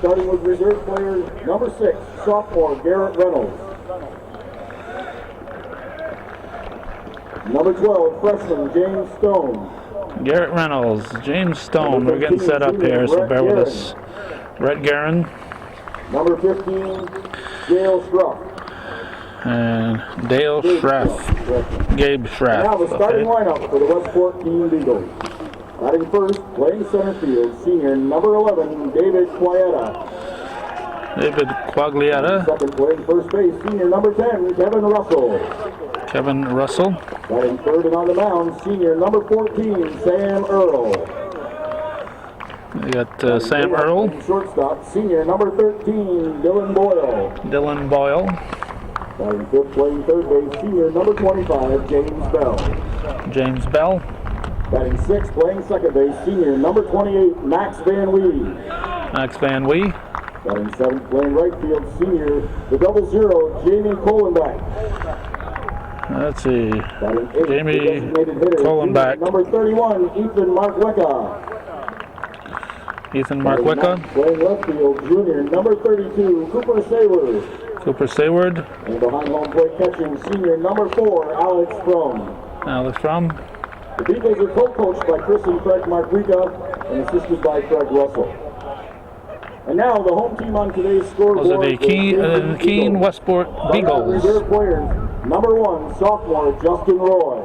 starting with reserve player number 6, sophomore Garrett Reynolds. Number 12, freshman James Stone. Garrett Reynolds, James Stone. We're getting set up here, so bear with us. Brett Guerin. Number 15, Dale Schruff. And Dale Schraff. Gabe Schraff. Now the starting lineup for the Westport-Keene Eagles. Batting first, playing center field, senior number 11, David Quaglietta. David Quaglietta. Second, playing first base, senior number 10, Kevin Russell. Kevin Russell. Batting third and on the mound, senior number 14, Sam Earl. We got Sam Earl. Shortstop, senior number 13, Dylan Boyle. Dylan Boyle. Batting fifth, playing third base, senior number 25, James Bell. James Bell. Batting sixth, playing second base, senior number 28, Max Van Wee. Max Van Wee. Batting seventh, playing right field, senior, the 00, Jamie Kohlenbach. Let's see. Batting eighth, Jamie designated hitter, Kohlenbach. number 31, Ethan Markweka. Ethan Markweka. Playing left field, junior, number 32, Cooper Sayward. Cooper Sayward. And behind home plate catching, senior number 4, Alex Fromm. Alex Fromm. The Eagles are co-coached by Chris and Craig Markweka and assisted by Craig Russell. And now the home team on today's scoreboard. Those are the Keene Westport Beagles. Reserve players, number 1, sophomore Justin Roy.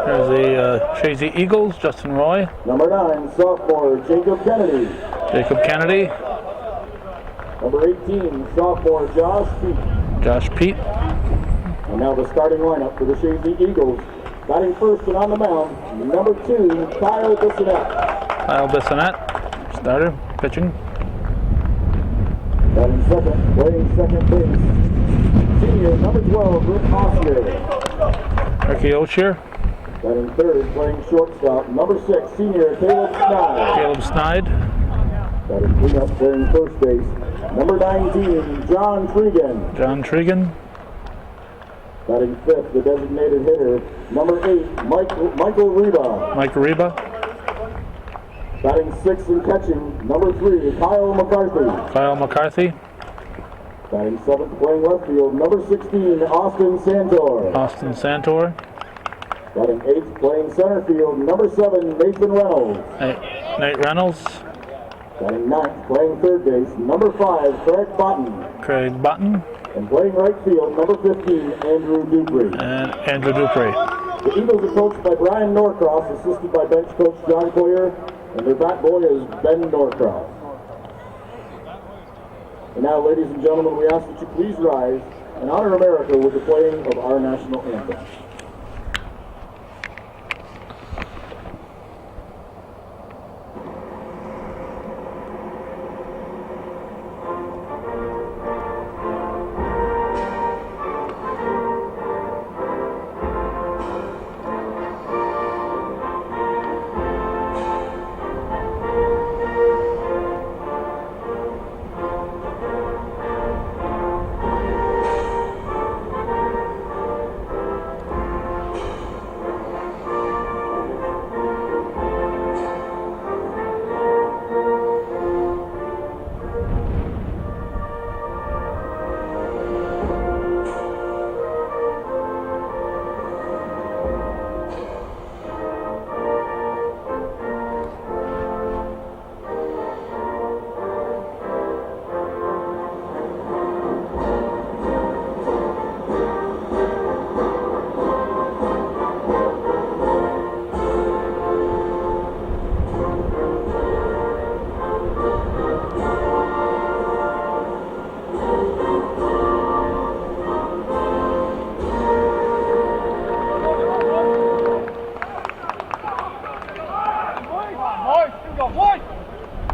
There's the Chazy Eagles, Justin Roy. Number 9, sophomore Jacob Kennedy. Jacob Kennedy. Number 18, sophomore Josh Peete. Josh Peete. And now the starting lineup for the Chazy Eagles. Batting first and on the mound, number 2, Kyle Bissonette. Kyle Bissonette, starter, pitching. Batting second, playing second base, senior number 12, Rick Osher. Ricky Osher. Batting third, playing shortstop, number 6, senior Caleb Snide. Caleb Snide. Batting cleanup, playing first base, number 19, John Tregan. John Tregan. Batting fifth, the designated hitter, number 8, Michael Reba. Mike Reba. Batting sixth and catching, number 3, Kyle McCarthy. Kyle McCarthy. Batting seventh, playing left field, number 16, Austin Santor. Austin Santor. Batting eighth, playing center field, number 7, Nathan Reynolds. Nate Reynolds. Batting ninth, playing third base, number 5, Craig Button. Craig Button. And playing right field, number 15, Andrew Dupree. And Andrew Dupree. The Eagles are coached by Brian Norcross, assisted by bench coach John Coyer, and their bat boy is Ben Norcross. And now, ladies and gentlemen, we ask that you please rise and honor America with the playing of our national anthem.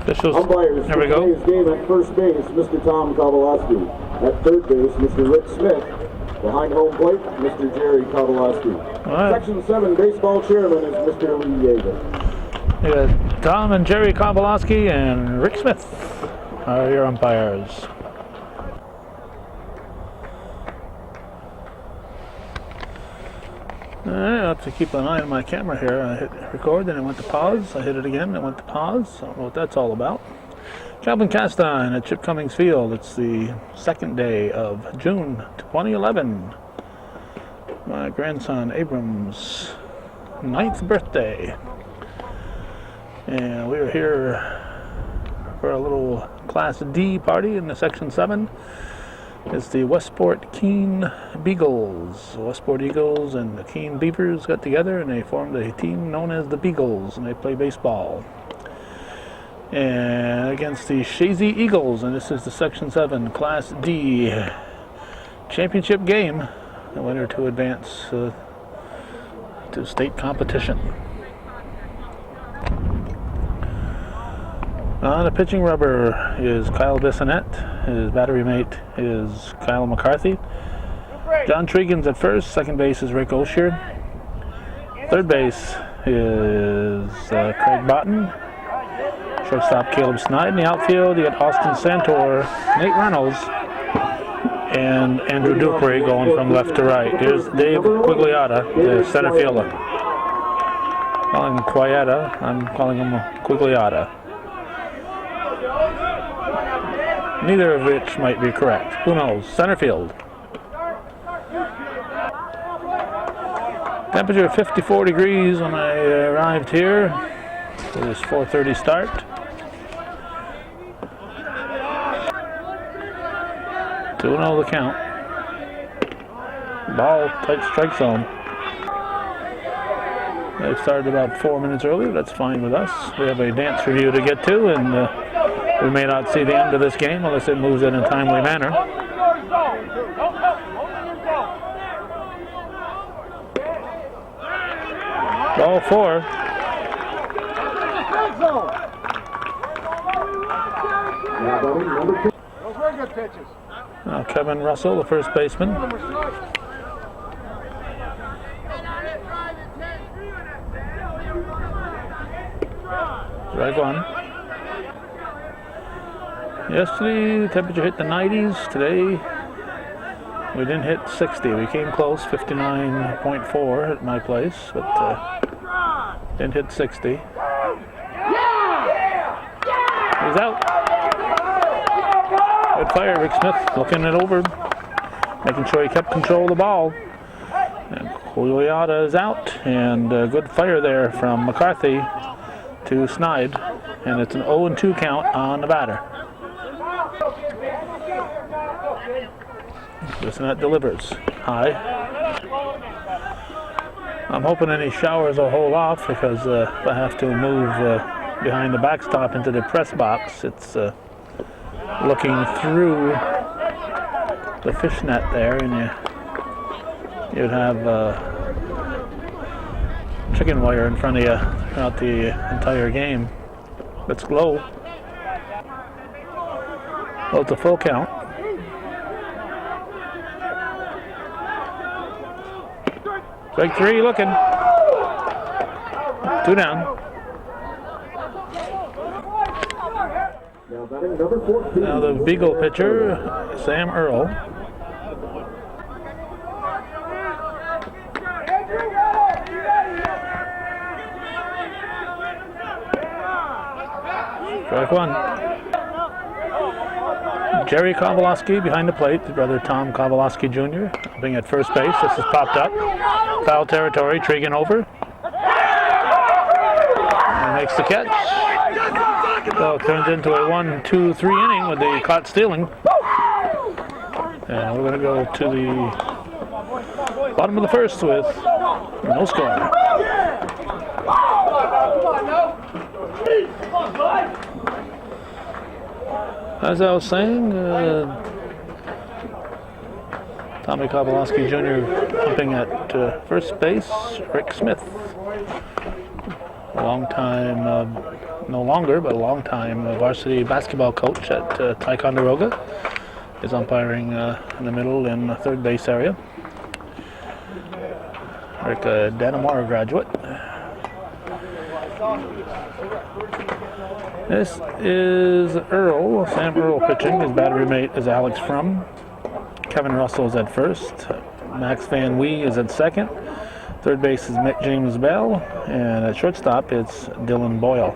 Officials. Umpires There we go. today's game at first base, Mr. Tom Kowalski. At third base, Mr. Rick Smith. Behind home plate, Mr. Jerry Kowalski. Right. Section 7 baseball chairman is Mr. Lee Yeager. We got Tom and Jerry Kowalski and Rick Smith are your umpires. Alright, I have to keep an eye on my camera here. I hit record, then it went to pause. I hit it again, it went to pause. I don't know what that's all about. Calvin Castine at Chip Cummings Field. It's the second day of June 2011. My grandson Abram's 9th birthday. And we are here for a little Class D party in the Section 7. It's the Westport-Keene Beagles. Westport Eagles and the Keene Beavers got together and they formed a team known as the Beagles, and they play baseball. And against the Shazy Eagles, and this is the Section 7 Class D championship game. The winner to advance to state competition. On the pitching rubber is Kyle Bissonette. His battery mate is Kyle McCarthy. John Tregan's at first. Second base is Rick Oshier. Third base is Craig Botten. Shortstop Caleb Snide. In the outfield, you got Austin Santor, Nate Reynolds, and Andrew Dupree going from left to right. Here's Dave Quigliotta, the center fielder. Calling him Quieta, I'm calling him Quigliotta. Neither of which might be correct. Who knows? Center field. Temperature 54 degrees when I arrived here. It is 4:30 start. Two and 0 the count. Ball tight strike zone. They started about 4 minutes early. That's fine with us. We have a dance review to get to, and we may not see the end of this game unless it moves in a timely manner. Ball 4. Those were good pitches. Now Kevin Russell, the first baseman. Strike one. Yesterday, the temperature hit the 90s. Today, we didn't hit 60. We came close, 59.4 at my place, but didn't hit 60. He's out. Good fire, Rick Smith looking it over, making sure he kept control of the ball. And Quigliotta is out, and good fire there from McCarthy to Snide, and it's an 0-2 count on the batter. Bissonette delivers high. I'm hoping any showers will hold off because if I have to move behind the backstop into the press box, it's looking through the fishnet there, and you'd have chicken wire in front of you throughout the entire game. It's low. Well, it's a full count. Strike 3 looking. 2 down. Now the Beagle pitcher, Sam Earl. Strike 1. Jerry Kowalski behind the plate, his brother Tom Kowalski Jr. being at first base. This has popped up. Foul territory, Tregan over. And makes the catch. So it turns into a 1-2-3 inning with the caught stealing. And we're going to go to the bottom of the first with no score. As I was saying, Tommy Kowalski Jr. pumping at first base. Rick Smith, a long time, no longer, but a long time varsity basketball coach at Ticonderoga, is umpiring in the middle and the third base area. Rick, a Dannemora graduate. This is Earl, Sam Earl pitching. His battery mate is Alex Frum. Kevin Russell is at first. Max Van Wee is at second. Third base is James Bell. And at shortstop, it's Dylan Boyle.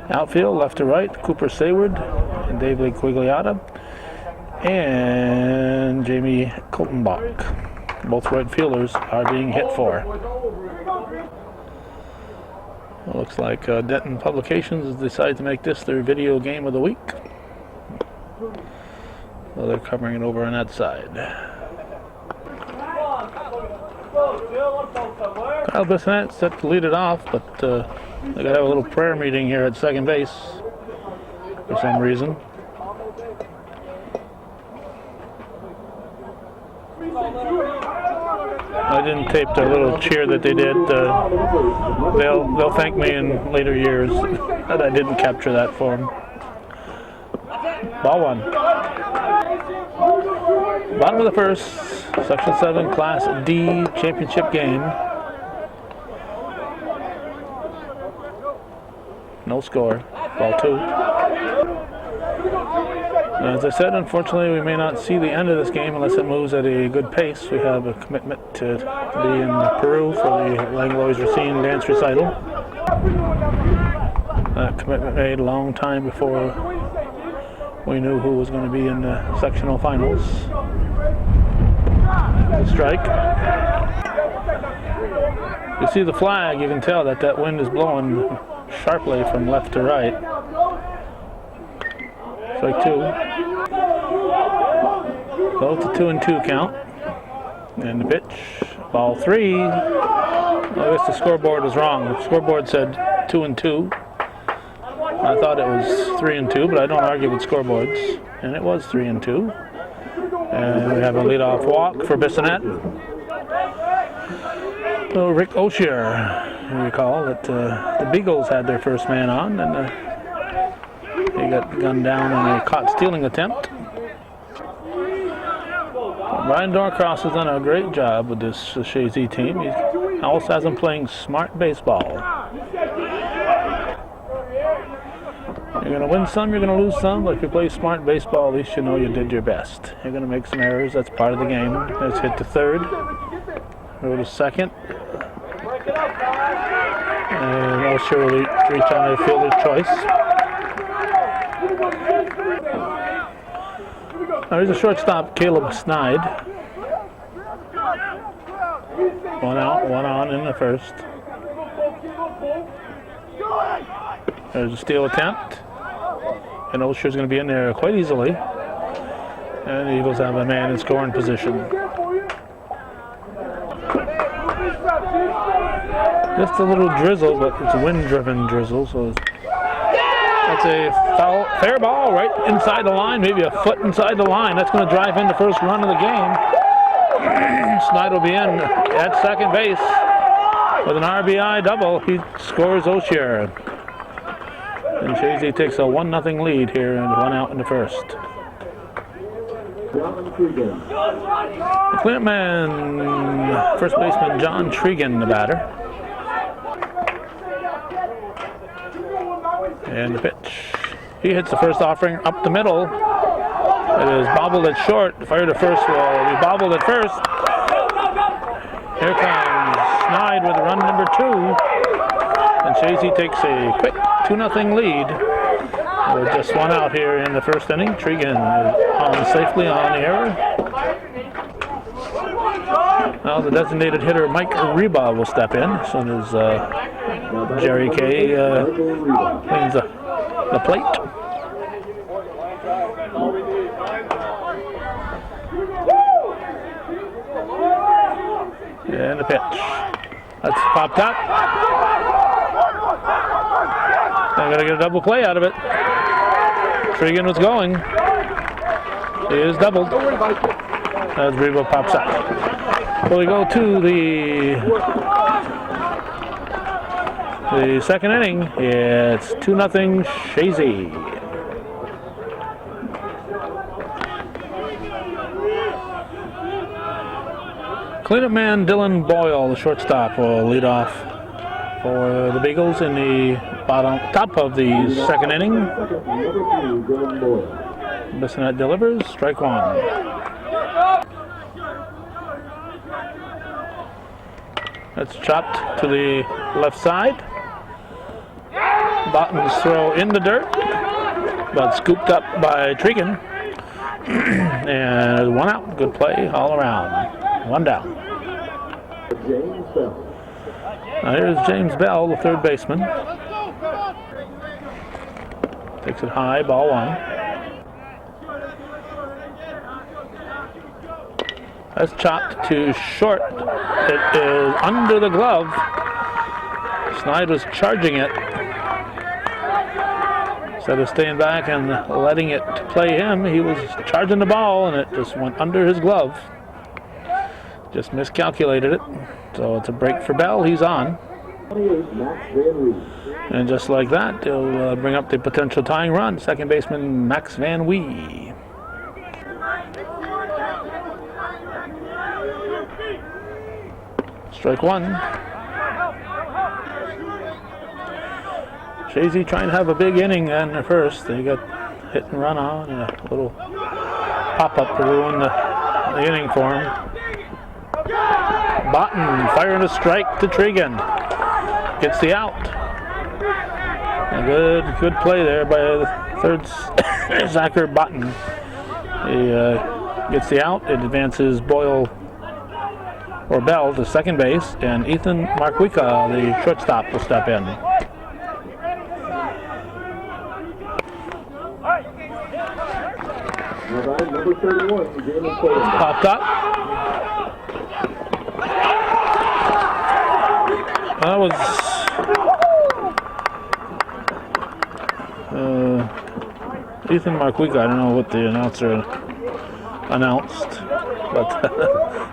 Outfield, left to right, Cooper Sayward, David Quigliotta, and Jamie Koltenbach. Both right fielders are being hit for. Looks like Denton Publications has decided to make this their video game of the week. So they're covering it over on that side. Kyle Bissonette set to lead it off, but they got to have a little prayer meeting here at second base for some reason. I didn't tape their little cheer that they did. They'll thank me in later years that I didn't capture that for them. Ball one. Bottom of the first, Section 7 Class D championship game. No score. Ball two. As I said, unfortunately, we may not see the end of this game unless it moves at a good pace. We have a commitment to be in Peru for the Langlois Racine dance recital. That commitment made a long time before we knew who was going to be in the sectional finals. The strike. You see the flag, you can tell that that wind is blowing sharply from left to right. Strike two. Both the 2-2 count. And the pitch. Ball three. I guess the scoreboard was wrong. The scoreboard said 2-2. I thought it was 3-2, but I don't argue with scoreboards. And it was 3-2. And we have a leadoff walk for Bissonette. So Rick Oshier, you recall that the Beagles had their first man on, and he got gunned down in a caught stealing attempt. Brian Norcross has done a great job with this Shazy team. He also has them playing smart baseball. You're going to win some, you're going to lose some, but if you play smart baseball, at least you know you did your best. You're going to make some errors, that's part of the game. Let's hit to third. Go to second. And Oshier will reach on a fielder's choice. Now here's a shortstop, Caleb Snide. One out, one on in the first. There's a steal attempt. And Oshier's going to be in there quite easily. And the Eagles have a man in scoring position. Just a little drizzle, but it's a wind-driven drizzle, so that's a foul, fair ball right inside the line, maybe a foot inside the line. That's going to drive in the first run of the game. Snide will be in at second base with an RBI double. He scores Oshier. And Shazy takes a 1-0 lead here and one out in the first. The cleanup man, first baseman John Tregan, the batter. And the pitch. He hits the first offering up the middle. It is bobbled at short. Fire to first will be bobbled at first. Here comes Snide with run number 2. And Shazy takes a quick 2-0 lead. With just one out here in the first inning. Tregan is on safely on the error. Now the designated hitter Mike Reba will step in as soon as Jerry Kay cleans the plate. And the pitch. That's popped up. I gotta get a double play out of it. Tregan was going. He is doubled. As Reba pops up. So we go to the second inning. It's 2-0 Shazy. Cleanup man Dylan Boyle, the shortstop, will lead off for the Beagles in the top of the second inning. Bissonette delivers, strike one. That's chopped to the left side. Bottom's throw in the dirt. but scooped up by Tregan. And 1 out. Good play all around. 1 down. James Bell. Now here's James Bell, the third baseman. Takes it high, ball 1. That's chopped to short. It is under the glove. Snide was charging it. Instead of staying back and letting it play him, he was charging the ball and it just went under his glove. Just miscalculated it. So it's a break for Bell. He's on. And just like that, he'll bring up the potential tying run. Second baseman Max Van Wee. Strike 1. Shazy trying to have a big inning in the first. They got hit and run on and a little pop-up to ruin the inning for him. Botten firing a strike to Tregan. Gets the out. A good play there by the third Zachary Botten. He gets the out. It advances Boyle or Bell to second base, and Ethan Markwika, the shortstop, will step in. Number 31, Jamie Coleman. Popped up. That was Ethan Markwika. I don't know what the announcer announced, but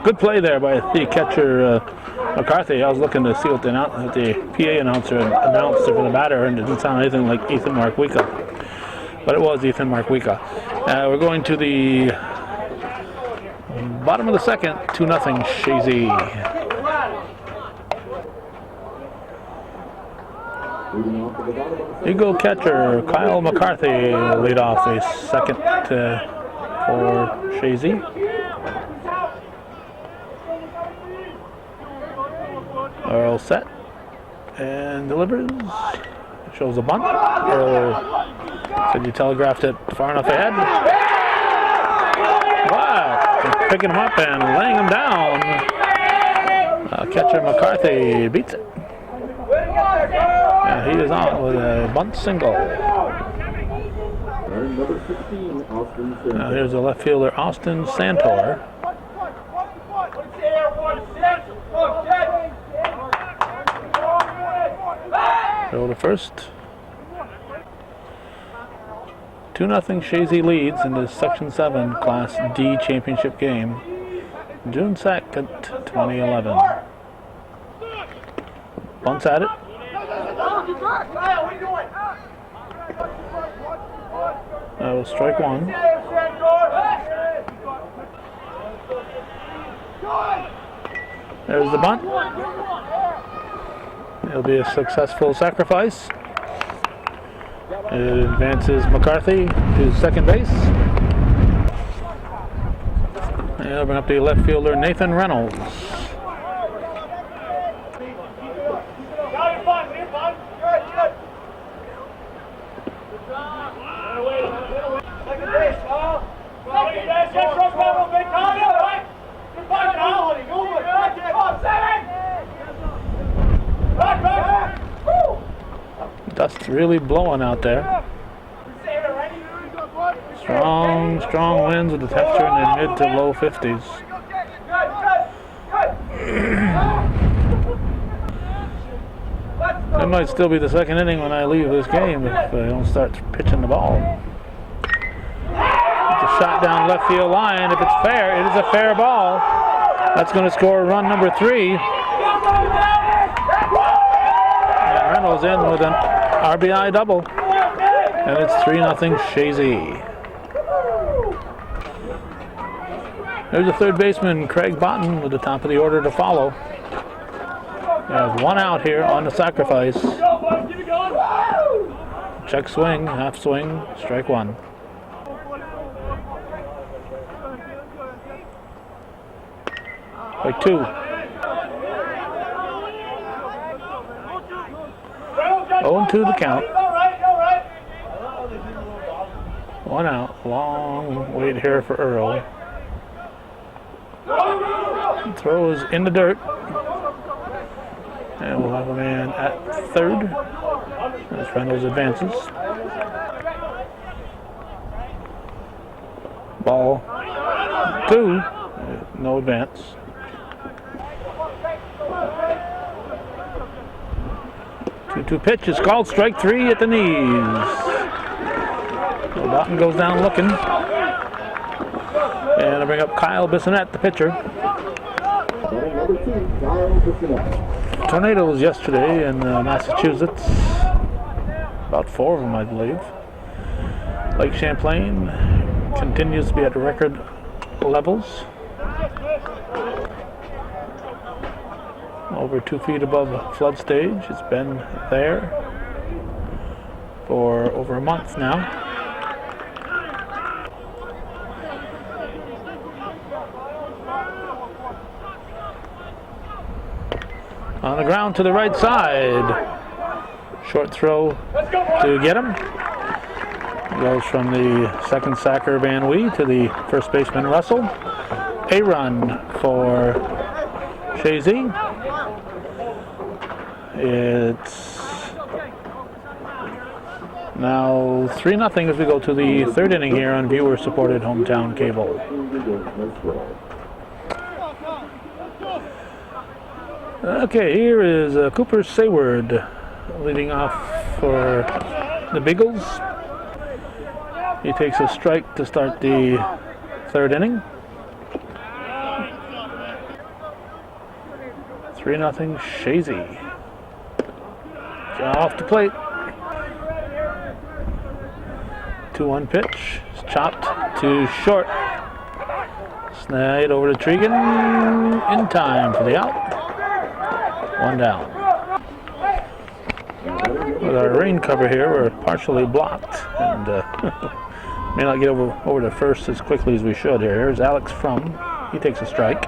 good play there by the catcher McCarthy. I was looking to see what the PA announcer announced for the batter, and it didn't sound anything like Ethan Markwika, but it was Ethan Markwika. We're going to the bottom of the second, 2-0 Shazy. Eagle catcher Kyle McCarthy will lead off the second for Shazy. Earl set and delivers. Shows a bunt. Earl said you telegraphed it far enough ahead. Wow! Picking him up and laying him down. Catcher McCarthy beats it. And he is on with a bunt single. Number 16, Austin Santor. Now here's the left fielder, Austin Santor. Throw to first. 2-0 Shazy leads in the Section 7 Class D championship game. June 2nd, 2011. Bunts at it. That was strike 1. There's the bunt. It'll be a successful sacrifice. It advances McCarthy to second base. And he'll bring up the left fielder Nathan Reynolds. Dust's really blowing out there. Strong winds with the temperature in the mid to low 50s. It might still be the second inning when I leave this game if I don't start pitching the ball. It's a shot down left field line. If it's fair, it is a fair ball. That's going to score run number 3. And Reynolds in with an RBI double. And it's 3-0 Shazy. There's the third baseman, Craig Botten, with the top of the order to follow. There's 1 out here on the sacrifice. Check swing, half swing, strike 1. Strike 2. 0-2 the count. One out. Long wait here for Earl. Throws in the dirt. And we'll have a man at third as Reynolds advances. Ball 2. No advance. 2-2 pitch is called. Strike 3 at the knees. So Lawton goes down looking. And I bring up Kyle Bissonette, the pitcher. Tornadoes yesterday in Massachusetts. About 4 of them, I believe. Lake Champlain continues to be at record levels. Over 2 feet above flood stage. It's been there for over a month now. On the ground to the right side. Short throw to get him. Goes from the second sacker Van Wee to the first baseman Russell. A run for Shazy. It's now 3-0 as we go to the third inning here on viewer-supported hometown cable. Okay, here is Cooper Sayward leading off for the Beagles. He takes a strike to start the third inning. 3-0 Shazy. Off the plate. 2-1 pitch. It's chopped to short. Snagged over to Tregan in time for the out. 1 down. With our rain cover here, we're partially blocked and may not get over to first as quickly as we should here. Here's Alex Frum. He takes a strike.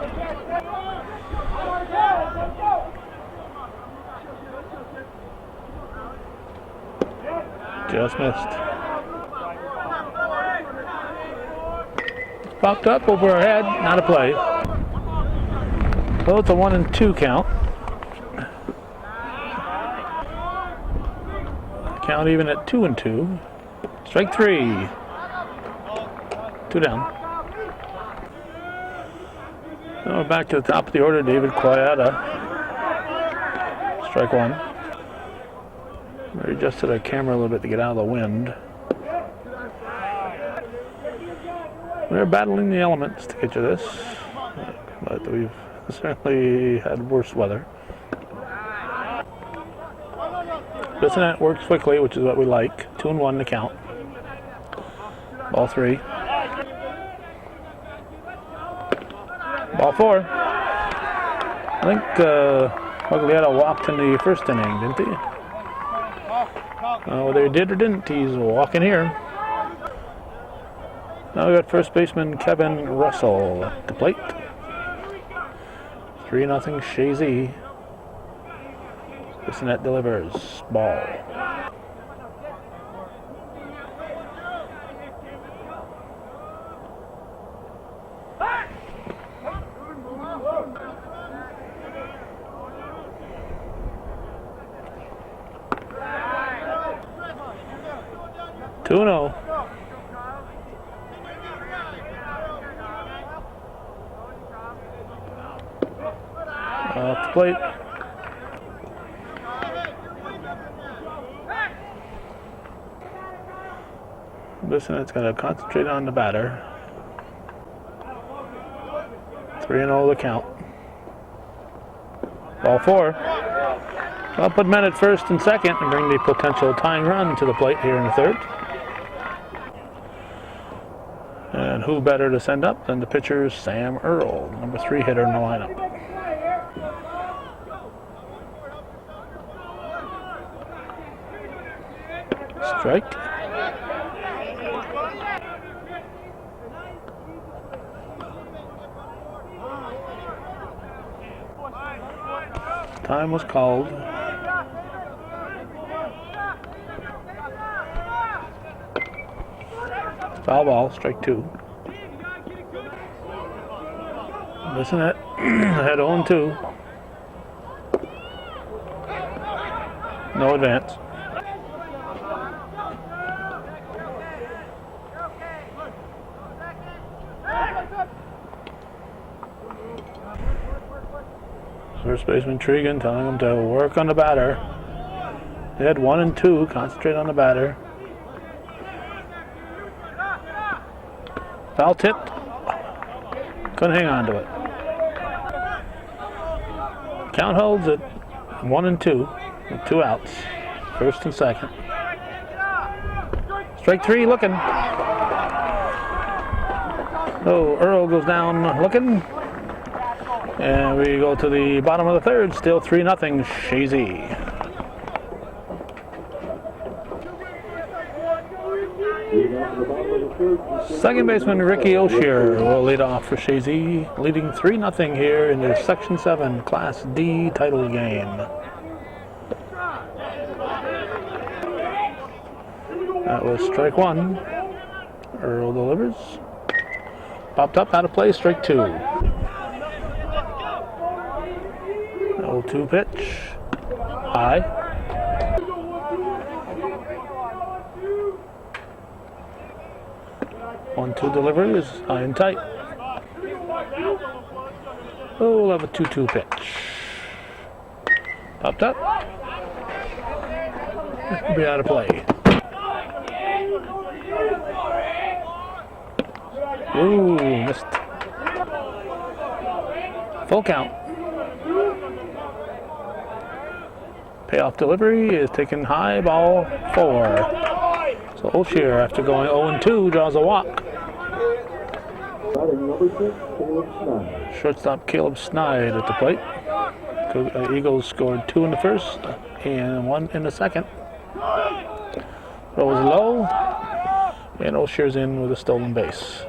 Just missed. Popped up over our head, not a play. So it's a 1-2 count. Count even at 2-2. Strike 3. 2 down. Now back to the top of the order, David Quieta. Strike 1. We adjusted our camera a little bit to get out of the wind. We're battling the elements to get you this, but we've certainly had worse weather. Bissonette works quickly, which is what we like. 2-1 to count. Ball 3. Ball 4. I think Guglielmo walked in the first inning, didn't he? Whether he did or didn't, he's walking here. Now we got first baseman Kevin Russell at the plate. 3-0 Shazy. Bissonette delivers. Ball. Two-0. Off the plate. Bissonette's going to concentrate on the batter. 3-0 the count. Ball 4. I'll put men at first and second and bring the potential tying run to the plate here in the third. And who better to send up than the pitcher Sam Earl, number 3 hitter in the lineup. Strike. Time was called. Foul ball, strike 2. Listen it. Ahead 0-2. No advance. First baseman Tregan telling him to work on the batter. They had 1 and 2, concentrate on the batter. Foul tip. Couldn't hang on to it. Count holds at 1 and 2 with 2 outs. First and second. Strike 3 looking. Oh, Earl goes down looking. And we go to the bottom of the third, still 3-0, Shazy. Second baseman Ricky O'Shear will lead off for Shazy, leading 3-0 here in their Section 7 Class D title game. That was strike 1. Earl delivers. Popped up, out of play, strike 2. 0-2 pitch. High. One, 2 delivery is high and tight. Oh, we'll have a 2-2 pitch. Popped up. It'll be out of play. Ooh, missed. Full count. Payoff delivery is taken high, ball 4. So O'Shear, after going 0-2, draws a walk. Shortstop Caleb Snide at the plate. Eagles scored 2 in the first and 1 in the second. Throw is low, and O'Shear's in with a stolen base.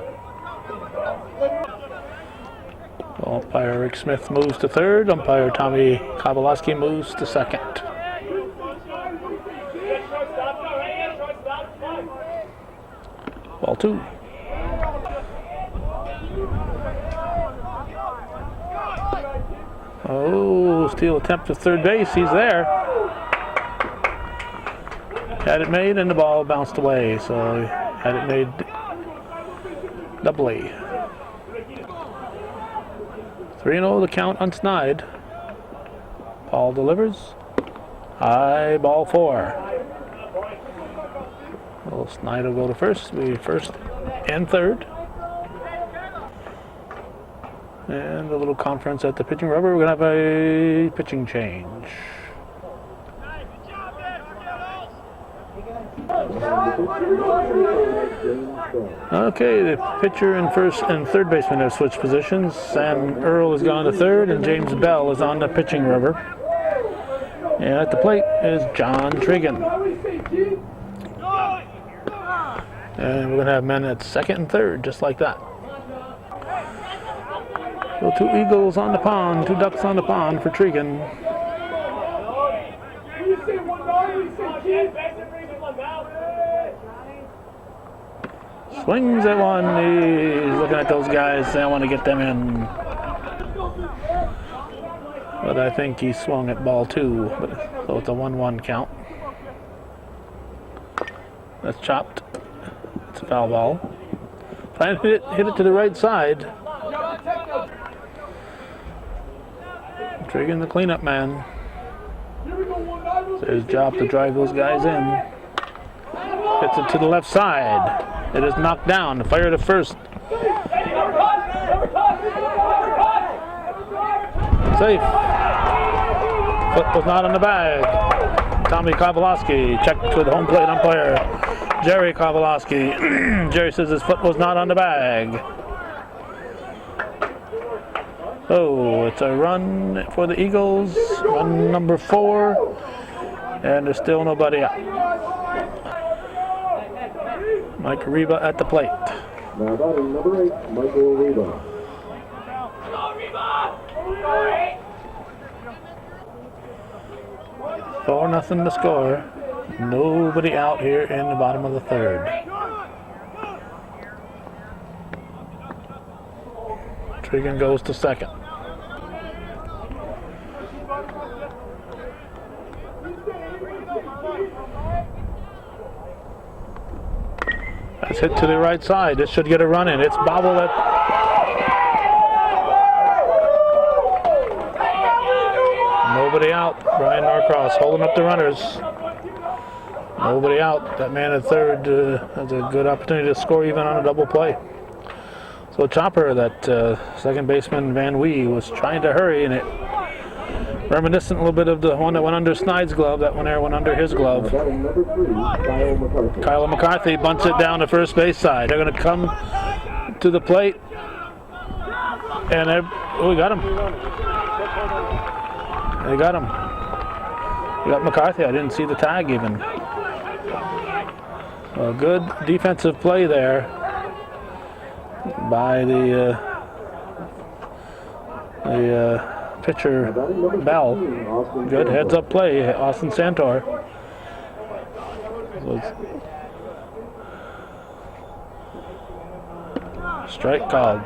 Umpire Rick Smith moves to third. Umpire Tommy Kowalski moves to second. Ball 2. Oh, steal attempt to third base. He's there. Had it made and the ball bounced away. So had it made double A. 3-0 the count on Snide. Paul delivers. High, ball 4. Well, Snide will go to first. Be first and third. And a little conference at the pitching rubber. We're going to have a pitching change. Okay, the pitcher and first and third baseman have switched positions. Sam Earl has gone to third, and James Bell is on the pitching rubber. And at the plate is John Tregan. And we're going to have men at second and third, just like that. So 2 eagles on the pond, 2 ducks on the pond for Tregan. Swings at one. He's looking at those guys saying, I want to get them in. But I think he swung at ball 2. So it's a 1-1 count. That's chopped. It's a foul ball. Trying to hit it to the right side. Tregan, the cleanup man. It's his job to drive those guys in. Hits it to the left side. It is knocked down. Fire to first. Safe. Foot was not on the bag. Tommy Kowalski checked with home plate umpire Jerry Kowalski. Jerry says his foot was not on the bag. Oh, it's a run for the Eagles. Run number 4. And there's still nobody out. Mike Reba at the plate. Now batting number 8, Michael Reba. 4-0 to score. Nobody out here in the bottom of the third. Tregan goes to second. That's hit to the right side. This should get a run in. It's bobbled at. Nobody out. Brian Norcross holding up the runners. Nobody out. That man at third has a good opportunity to score even on a double play. So Chopper, that second baseman Van Wee, was trying to hurry, and it reminiscent a little bit of the one that went under Snide's glove. That one there went under his glove. Kyle McCarthy bunts it down to first base side. They're going to come to the plate, and we got him. They got him. We got McCarthy. I didn't see the tag even. A good defensive play there by the pitcher Bell. Good heads up play, Austin Santor. Strike called.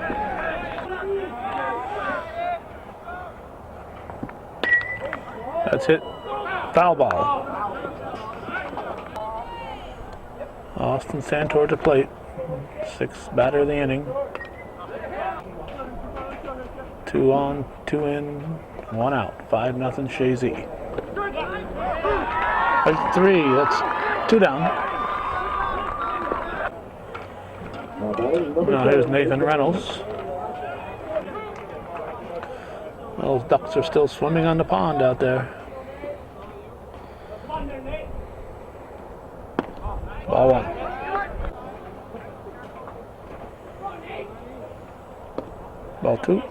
That's hit. Foul ball. Austin Santor to plate. Sixth batter of the inning. 2 on, 2 in, 1 out. 5-0 Shazy. That's 3. That's 2 down. Now here's Nathan Reynolds. Those ducks are still swimming on the pond out there. Ball 1. Ball 2.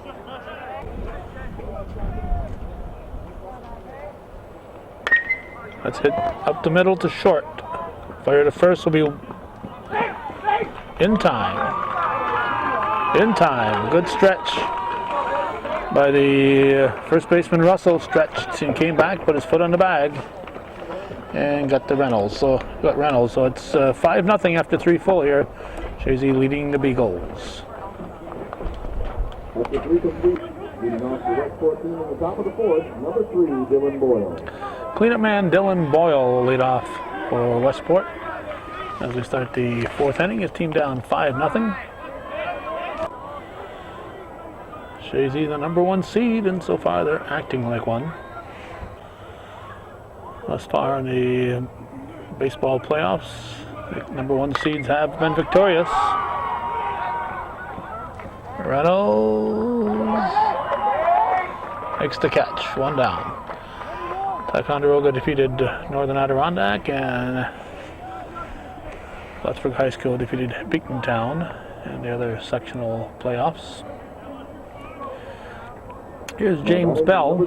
That's hit up the middle to short. Fire to first will be in time. In time. Good stretch by the first baseman Russell. Stretched and came back, put his foot on the bag, and got the Reynolds. So it's 5-0 after 3 full here. Shazy leading the Beagles. After 3 complete, leading off the Westport-Keene in the top of the 4th, number 3, Dylan Boyle. Cleanup man Dylan Boyle will lead off for Westport as we start the 4th inning. His team down 5-0. Shazy the number 1 seed, and so far they're acting like one. Thus far in the baseball playoffs, the number 1 seeds have been victorious. Reynolds makes the catch. 1 down. Ticonderoga defeated Northern Adirondack, and Plattsburgh High School defeated Beatontown in the other sectional playoffs. Here's James Bell.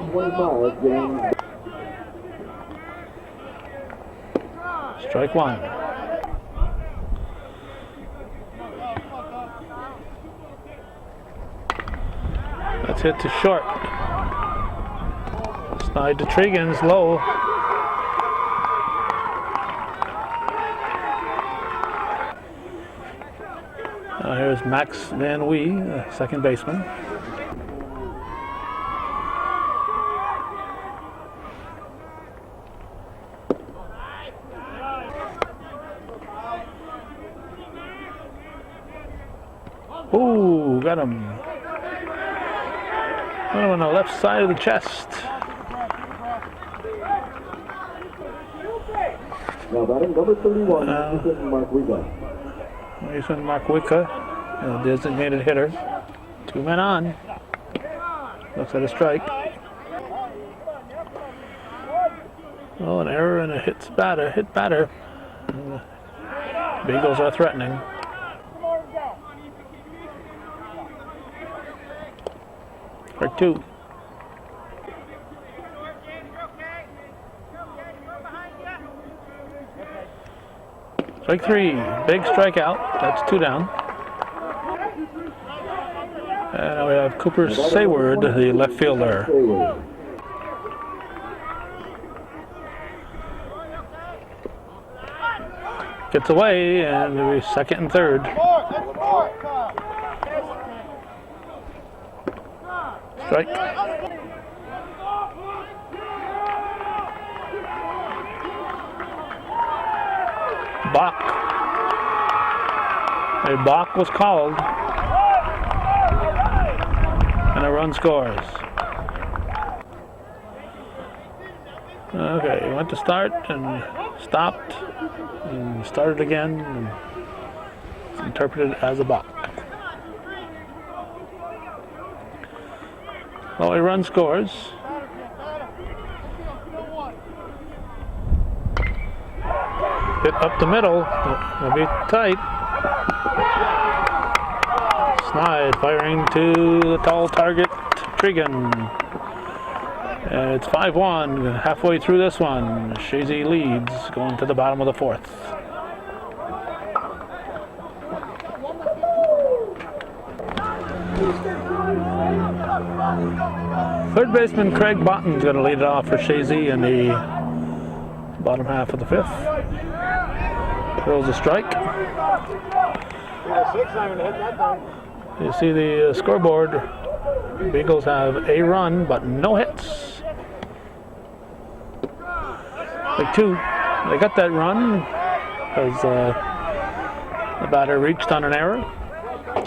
Strike 1. That's hit to short. Snide to Tregan's low. Here's Max Van Wee, second baseman. Ooh, got him. Got him on the left side of the chest. Now batting number 31, Mark Wicca. Mason Mark Wicca, a designated hitter. 2 men on. Looks at a strike. Oh, an error and a hit batter. And the Beagles are threatening. Strike 2. Strike 3, big strikeout. That's 2 down. And now we have Cooper Sayward, the left fielder. Gets away, and maybe second and third. Strike. Balk. A balk was called. And a run scores. Okay, he went to start and stopped and started again. And it's interpreted as a balk. Well, a run scores. Hit up the middle. It'll be tight. Snide firing to the tall target, Trigan. It's 5-1. Halfway through this one, Shazy leads, going to the bottom of the fourth. Third baseman Craig Botton's going to lead it off for Shazy in the bottom half of the fifth. Throws a strike. You see the scoreboard. Beagles have a run, but no hits. Like two. They got that run because the batter reached on an error,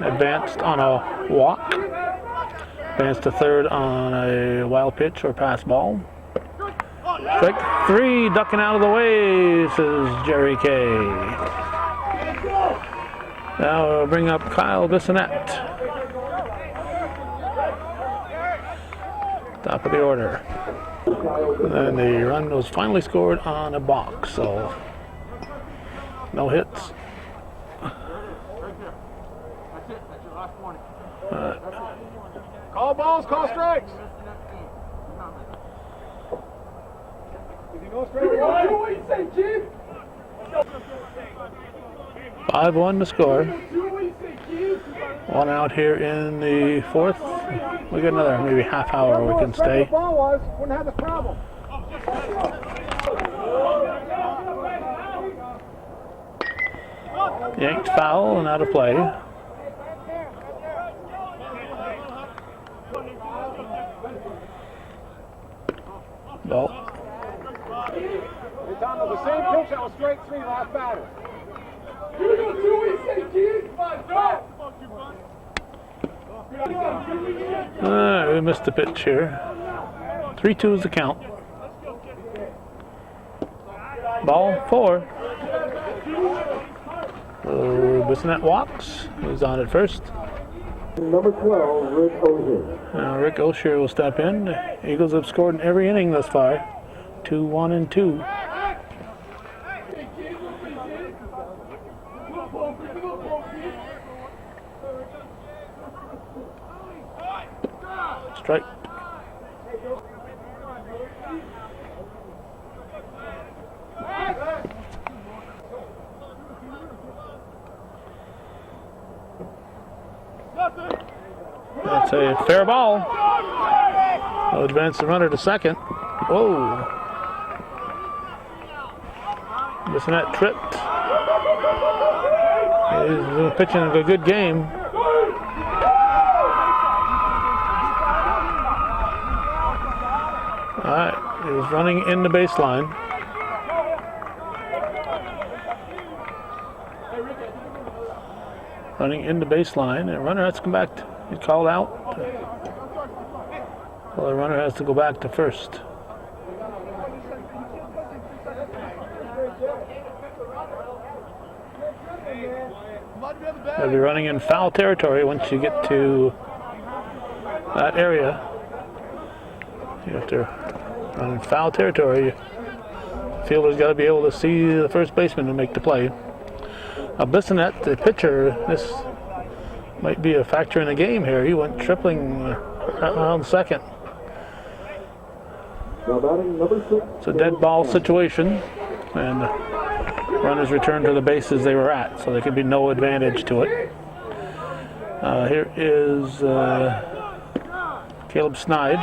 advanced on a walk, advanced to third on a wild pitch or pass ball. Strike three, ducking out of the way, says Jerry Kay. Now we'll bring up Kyle Bissonette. Top of the order. And the run was finally scored on a box, so no hits. Call balls, call strikes. 5-1 to score. One out here in the fourth. We got another maybe half hour we can stay. Wouldn't have this problem. Yanked foul and out of play. Ball. It's on the same pitch that was straight three last batter. We missed the pitch here. 3-2 is the count. Ball 4. Bissonette walks. Who's on at first? Number 12, Rick Ozier. Now Rick O'Shea will step in. The Eagles have scored in every inning thus far. 2-1 and 2. Strike. That's a fair ball. They'll advance the runner to second. Whoa. Bissonette tripped. He's pitching a good game. All right, he was running in the baseline. Running in the baseline, and runner has to come back. He's called out. Well, the runner has to go back to first. They'll be running in foul territory once you get to that area. You have to run in foul territory. The fielder's got to be able to see the first baseman to make the play. Bissonette, the pitcher, this might be a factor in the game here. He went tripling around second. It's a dead ball situation, and runners returned to the bases they were at, so there could be no advantage to it. Here is Caleb Snide,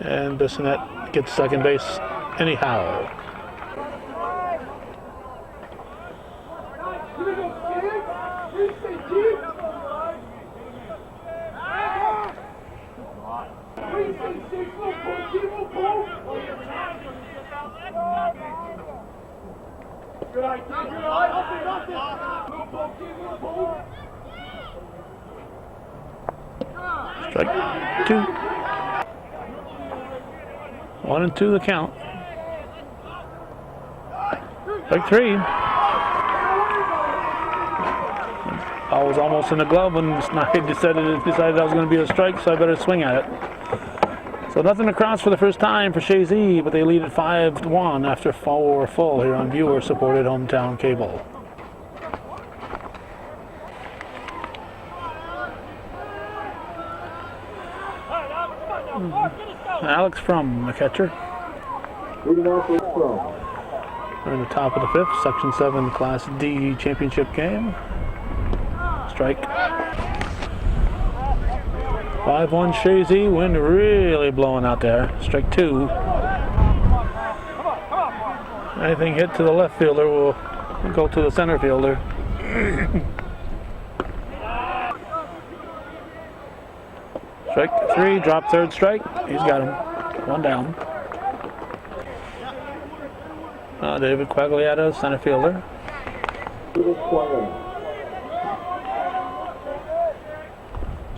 and Bissonette gets second base anyhow. Strike 2. 1 and 2 the count. Strike 3. Ball was almost in the glove when Snide decided that was going to be a strike, so I better swing at it. So nothing across for the first time for Shazy, but they lead at 5-1 after 4 full here on viewer-supported hometown cable. Alex Frum, the catcher. Leading off is Frum. We're in the top of the 5th, Section 7 Class D championship game. Strike. 5-1 Shazy, wind really blowing out there. Strike 2. Anything hit to the left fielder will go to the center fielder. Strike 3, drop third strike. He's got him. 1 down. David Quagliata, center fielder.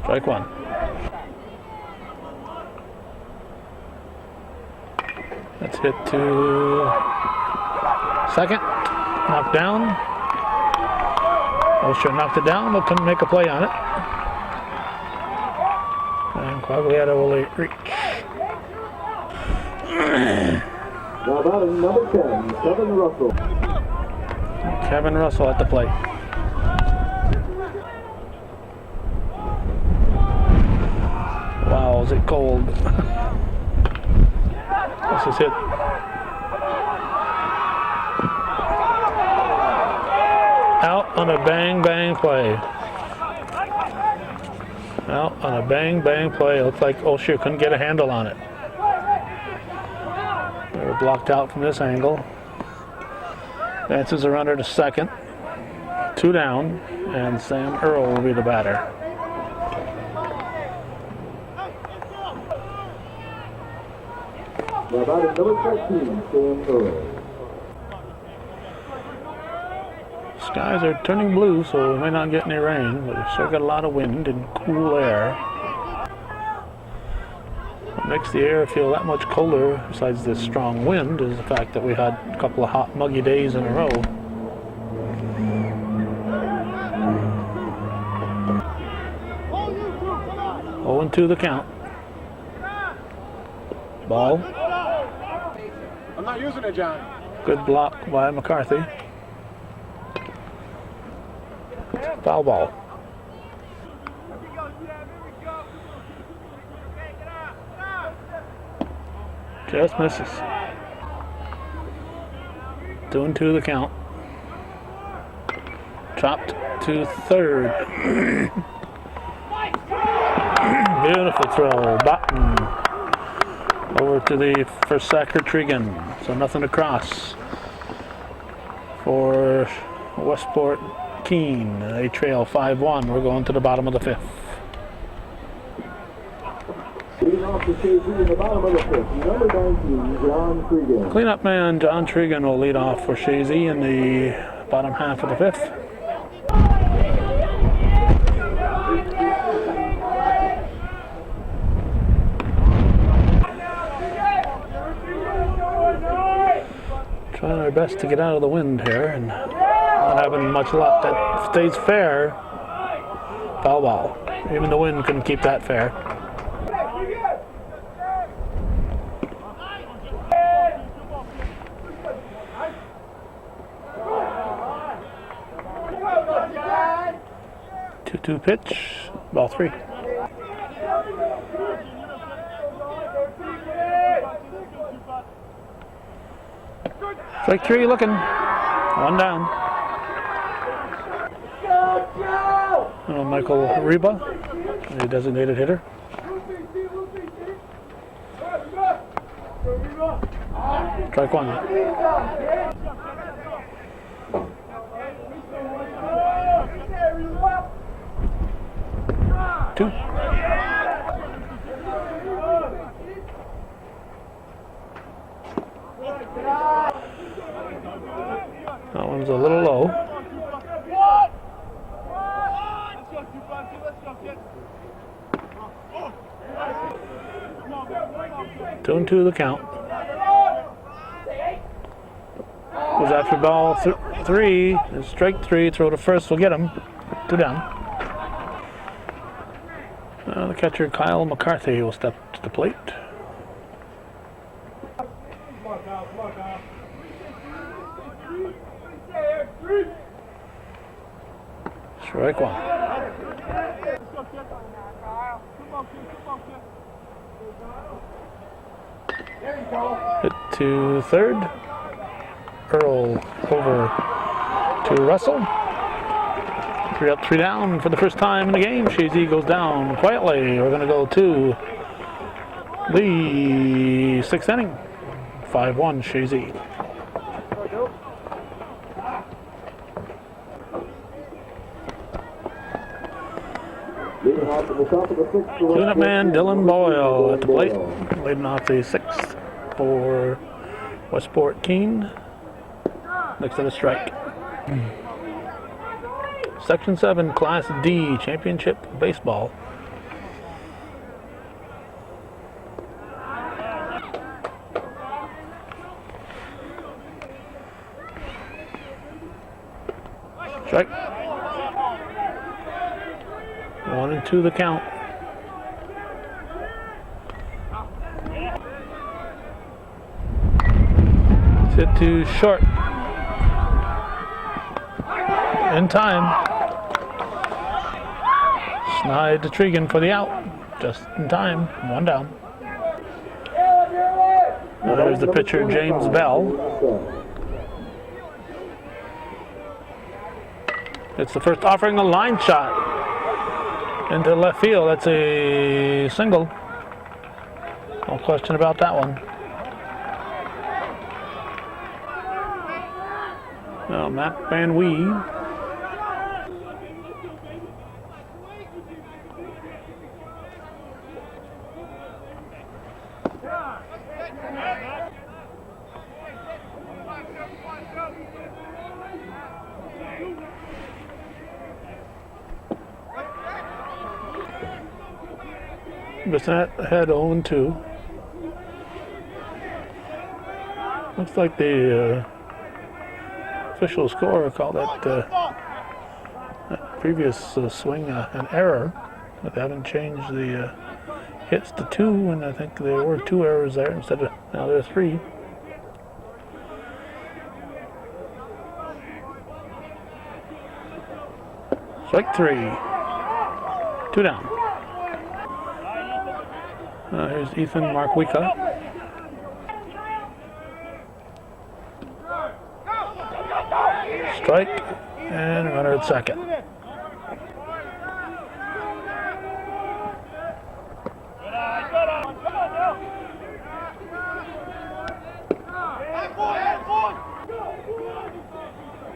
Strike 1. That's hit to second. Knocked down. Osher knocked it down, but couldn't make a play on it. And Quagliata will reach. Now batting number 10, Kevin Russell. Kevin Russell at the plate. Wow, is it cold? This is hit. Out on a bang play. Out on a bang play. Looks like Osher couldn't get a handle on it. They were blocked out from this angle. Advances a runner to second. 2 down, and Sam Earl will be the batter. Now batting number 13, Sam Earl. Skies are turning blue, so we may not get any rain, but we've still got a lot of wind and cool air. What makes the air feel that much colder, besides this strong wind, is the fact that we had a couple of hot, muggy days in a row. Oh, and 2 the count. Ball. I'm not using it, John. Good block by McCarthy. Foul ball. Just misses. 2 and 2 the count. Chopped to third. Beautiful throw. Button. Over to the first sacker Trigan. So nothing across for Westport-Keene. They trail 5-1. We're going to the bottom of the 5th. Leading off the Shazy in the bottom of the 5th, number 19, John Trigan. Cleanup man John Trigan will lead off for Shazy in the bottom half of the 5th. Trying our best to get out of the wind here and not having much luck. That stays fair. Foul ball. Even the wind couldn't keep that fair. Two pitch, ball 3. Strike 3 looking. 1 down. Michael Reba, the designated hitter. Strike 1. 2. comes a little low. 2-2 the count. Goes after ball 3. Strike 3. Throw to first will get him. 2 down. The catcher Kyle McCarthy will step to the plate. Strike 1. Hit to third. Earl over to Russell. 3 up, 3 down for the first time in the game. Shazy goes down quietly. We're going to go to the 6th inning. 5-1 Shazy. Cleanup man Dylan Boyle at the plate, leading off the 6th for Westport-Keene. Next to the strike. Section 7 Class D Championship Baseball. Strike. 1-2 the count. Hit to short. In time. Snide to Tregan for the out. Just in time. 1 down. Now there's the pitcher, James Bell. It's the first offering, a line shot into left field. That's a single. No question about that one. Well, Matt Van Wee. Bissonnette had 0-2. Looks like the official scorer called that previous swing an error, but they haven't changed the hits to 2, and I think there were 2 errors there instead of now there are 3. Strike 3. 2 down. Here's Ethan Markwika. Strike, and runner at second.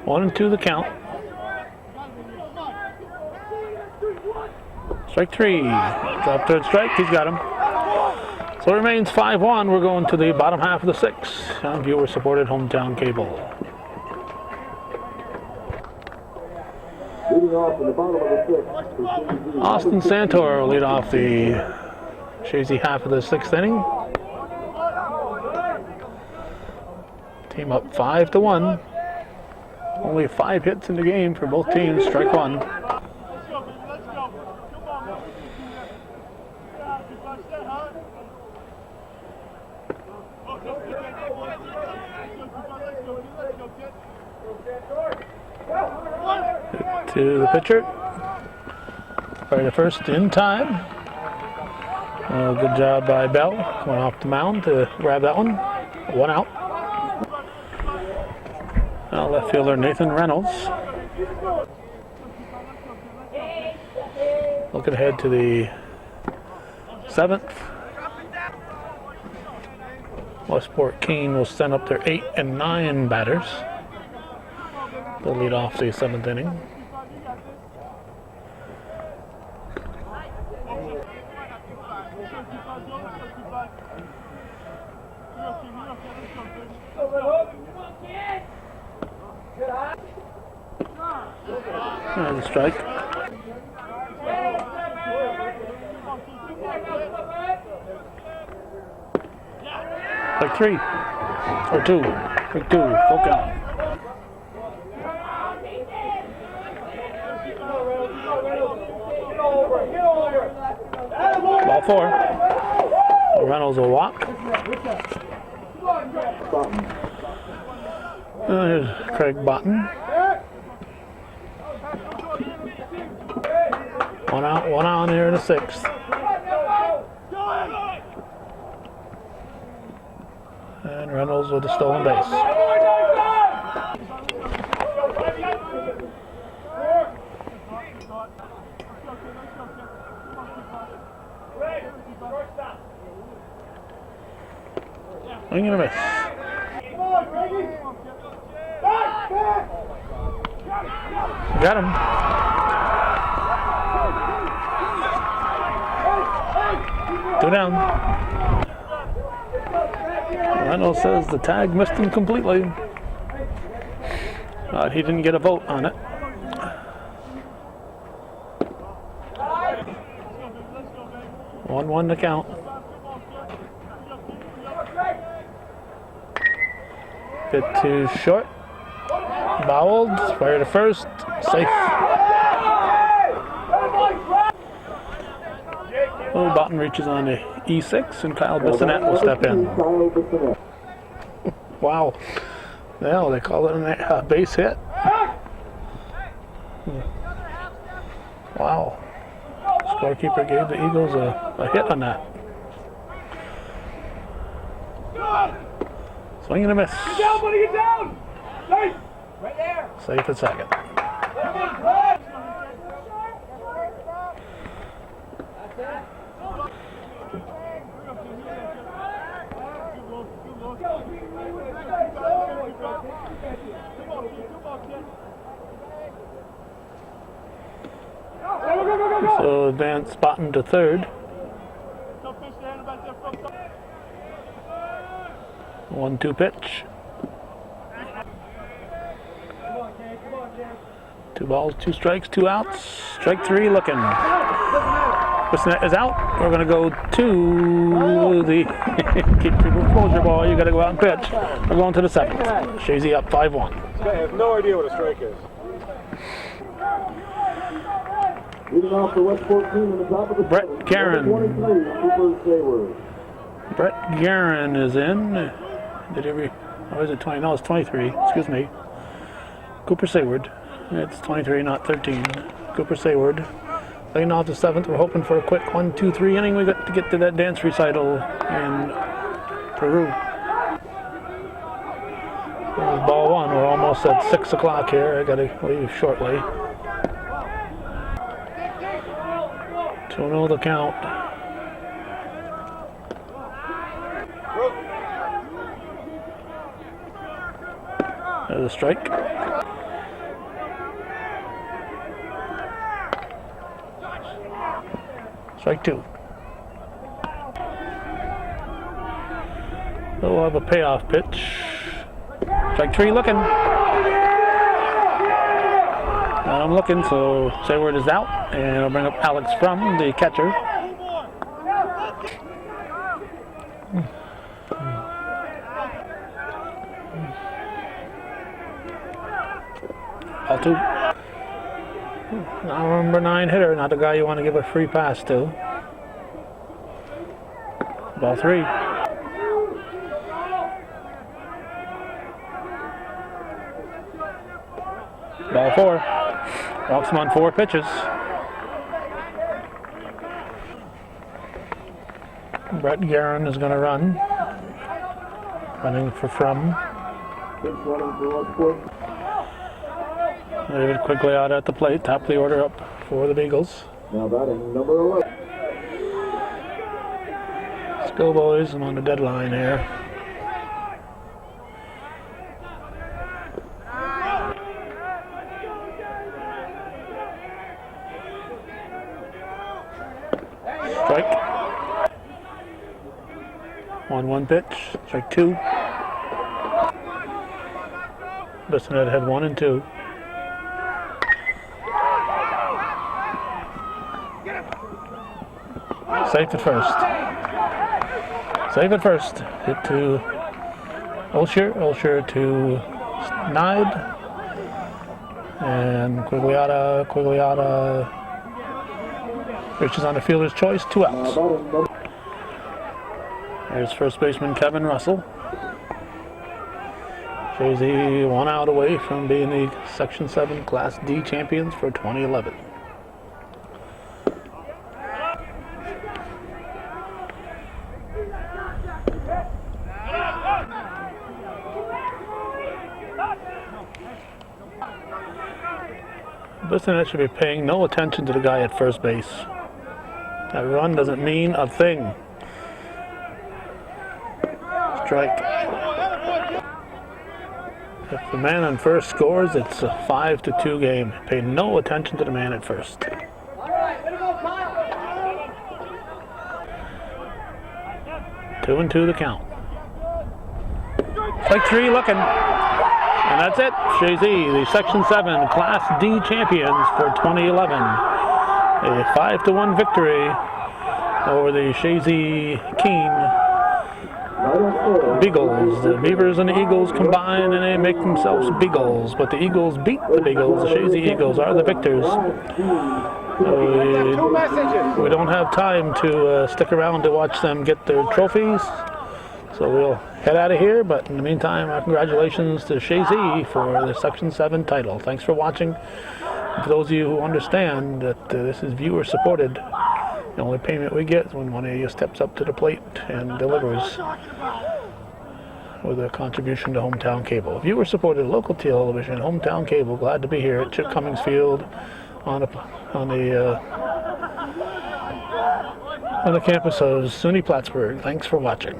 One and 2 the count. Strike 3. Drop third strike. He's got him. So it remains 5-1. We're going to the bottom half of the 6th on viewer-supported hometown cable. Austin Santor will lead off the Shazy half of the 6th inning. Team up 5-1. Only 5 hits in the game for both teams. Strike 1. To the pitcher. Right to first in time. Good job by Bell. Coming off the mound to grab that one. 1 out. Now left fielder Nathan Reynolds. Looking ahead to the 7th. Westport-Keene will send up their 8 and 9 batters. They'll lead off the 7th inning. Good. There's a strike. Like 3 or 2. Like 2. Full count. Ball 4. Reynolds will walk. Here's Craig Botten. 1 out, 1 on here in the 6th. And Reynolds with the stolen base. Swing and a miss. Got him. Two down. Reynolds says the tag missed him completely. He didn't get a vote on it. One to count. Bit too short. Bowled. Fire to first. Safe. Oh, Botten reaches on the E6 and Kyle Bissonette will step in. Wow. Well, they call it a base hit. Wow. Scorekeeper gave the Eagles a hit on that. Swing and a miss. Get down, buddy, get down! Safe! Right there! Safe at second. So advance Botten to third. 1-2 pitch. 2 balls, 2 strikes, 2 outs. Strike 3 looking. Bissonette is out. We're going to go to the keep your composure ball. You got to go out and pitch. We're going to the 7th. Shazy up 5-1. I have no idea what a strike is. Leading off the Westport-Keene in the top of the Brett Guerin. 23, Cooper Sayward. Brett Guerin is in. Did every? Oh, is it 20? No, it's 23. Excuse me. Cooper Sayward. It's 23, not 13. Cooper Sayward. Leading off the 7th. We're hoping for a quick 1-2-3 inning. We got to get to that dance recital in Peru. There's ball 1. We're almost at 6 o'clock here. I got to leave shortly. 2-0 the count. There's a strike. Strike 2. We'll have a payoff pitch. Strike 3 looking. I'm looking, so Sayward is out, and I'll bring up Alex Frum, the catcher. Ball 2. Now number 9 hitter, not the guy you want to give a free pass to. Ball 3. Ball 4. Walks him on 4 pitches. Brett Guerin is going to run. Running for Frum. David quickly out at the plate. Top of the order up for the Beagles. Now batting number 11. Schoolboys, I'm on the deadline here. Strike. 1-1 pitch. Strike 2. Bissonette had 1 and 2. Safe at first. Safe at first. Hit to Olsher. Olsher to Nide. And Quigliata reaches on the fielder's choice. 2 outs. There's first baseman Kevin Russell. Shazy 1 out away from being the Section 7 Class D champions for 2011. Bissonette should be paying no attention to the guy at first base. That run doesn't mean a thing. Strike. If the man on first scores, it's a 5-2 game. Pay no attention to the man at first. 2-2 the count. Strike 3 looking. And that's it. Shazy, the Section 7 Class D champions for 2011. A 5-1 victory over the Shazy-Keene Beagles. The Beavers and the Eagles combine and they make themselves Beagles. But the Eagles beat the Beagles. The Shazy Eagles are the victors. We don't have time to stick around to watch them get their trophies. So we'll head out of here, but in the meantime, congratulations to Shazy for the Section 7 title. Thanks for watching. For those of you who understand that this is viewer supported, the only payment we get is when one of you steps up to the plate and delivers with a contribution to Hometown Cable. Viewer supported local television, Hometown Cable. Glad to be here at Chip Cummings Field on the campus of SUNY Plattsburgh. Thanks for watching.